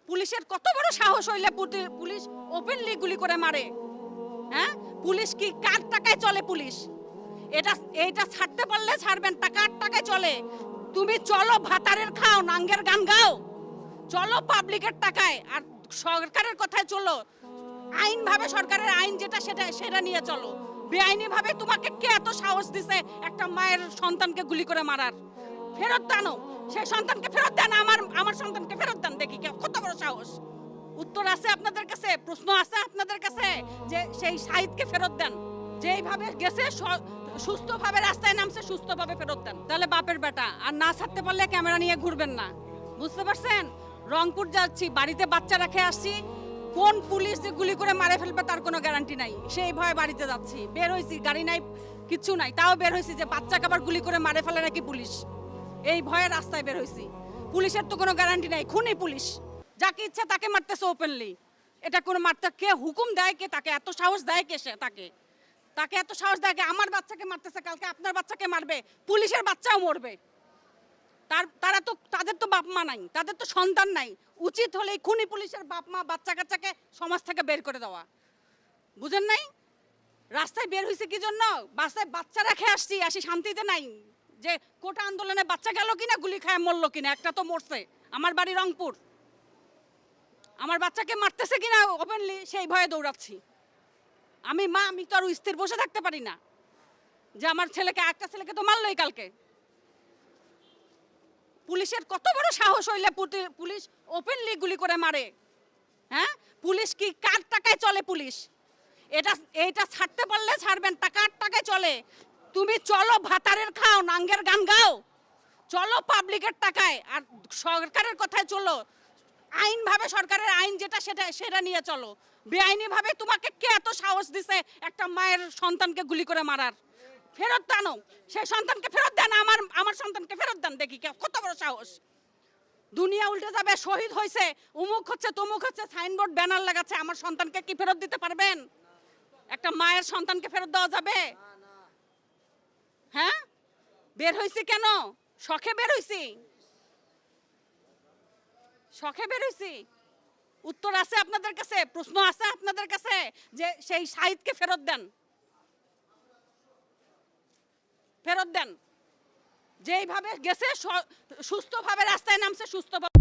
পুলিশের কত বড় সাহস হইলে পুলিশ ওপেনলি গুলি করে মারে? হ্যাঁ, পুলিশ কি কার টাকায় চলে? পুলিশ এইটা ছাড়তে পারলে ছাড়বেন, টাকার টাকায় চলে। তুমি চলো ভাতারের খাও, নাঙ্গের গান গাও, চলো পাবলিকের টাকায়, আর সরকারের কথায় চলো। আইন ভাবে সরকারের আইন যেটা সেটা নিয়ে চলো। বেআইনি ভাবে তোমাকে কে এত সাহস দিছে একটা মায়ের সন্তানকে গুলি করে মারার? ফেরত দানো, সেই সন্তানকে ফেরত দেন, আমার সন্তানকে ফেরত দেন। দেখি কত বড় সাহস। উত্তর আছে আপনাদের কাছে, প্রশ্ন আছে আপনাদের কাছে যে সেই শাহিদকে ফেরত দেন। যেইভাবে গেছে সুস্থভাবে রাস্তায় নামছে, সুস্থভাবে ফেরত দেন। তাহলে বাপের বেটা, আর না ছাড়তে পারলে ক্যামেরা নিয়ে ঘুরবেন না, বুঝতে পারছেন? রংপুর যাচ্ছি, বাড়িতে বাচ্চা রেখে আসছি, কোন পুলিশ যে গুলি করে মারে ফেলবে তার কোনো গ্যারান্টি নাই। সেই ভয়ে বাড়িতে যাচ্ছি, বের হয়েছি, গাড়ি নাই, কিচ্ছু নাই, তাও বের হয়েছি যে বাচ্চাকে আবার গুলি করে মারে ফেলে নাকি পুলিশ। এই ভয়ে রাস্তায় বের হয়েছি। পুলিশের তো কোনো গ্যারান্টি নাই, খুনি পুলিশ, যাকে ইচ্ছা তাকে মারতেছে ওপেনলি। এটা কোনো মারতে কে হুকুম দেয়? কে তাকে এত সাহস দেয়? কে সে? তাকে এত সাহস দেয়? আমার বাচ্চাকে মারতেছে, কালকে আপনার বাচ্চাকে মারবে, পুলিশের বাচ্চাও মরবে। তাদের তো বাপ মা নাই, তাদের তো সন্তান নাই। উচিত হলে খুনি পুলিশের বাপ মা বাচ্চা কাচ্চাকে সমাজ থেকে বের করে দেওয়া। বুঝেন নাই? রাস্তায় বের হয়েছে কি জন্য? বাসায় বাচ্চা রেখে আসি শান্তিতে নাই। যে কোটা আন্দোলনে বাচ্চা গেল কিনা, গুলি খায় মরলো কিনা, একটা তো মরছে। আমার বাড়ি রংপুর, আমার বাচ্চাকে মারতেছে কিনা ওপেনলি, সেই ভয়ে দৌড়াচ্ছি। আমি মা, আমি তো আর স্থির বসে থাকতে পারি না যে আমার ছেলেকে, একটা ছেলেকে তো মারলোই কালকে। পুলিশের কত বড় সাহস হইলে পুলিশ ওপেনলি গুলি করে মারে? হ্যাঁ, পুলিশ কি কার টাকায় চলে? পুলিশ এইটা ছাড়তে পারলে ছাড়বেন, টাকার টাকায় চলে। তুমি চলো ভাতারের খাও, নাঙ্গের গান গাও, চলো পাবলিকের টাকায়, আর সরকারের কথায় চলো। আইন ভাবে সরকারের আইন যেটা সেটা নিয়ে চলো। বেআইনি ভাবে তোমাকে কে এত সাহস দিছে একটা মায়ের সন্তানকে গুলি করে মারার? ফেরত দানো, সেই সন্তানকে ফেরত দেন, আমার সন্তানকে ফেরত দেন। দেখি কত বড় সাহস। দুনিয়া উল্টে যাবে, শহীদ হয়েছে, উমুক হচ্ছে, তমুক হচ্ছে, সাইনবোর্ড ব্যানার লাগাচ্ছে, আমার সন্তানকে কি ফেরত দিতে পারবেন? একটা মায়ের সন্তানকে ফেরত দেওয়া যাবে? হ্যাঁ, বের হয়েছি কেন? শখে বের হয়েছি, শখে বের হয়েছি। উত্তর আছে আপনাদের কাছে, প্রশ্ন আছে আপনাদের কাছে যে সেই শাহিদকে ফেরত দেন, ফেরত দেন। যেইভাবে গেছে সুস্থভাবে রাস্তায় নামছে, সুস্থভাবে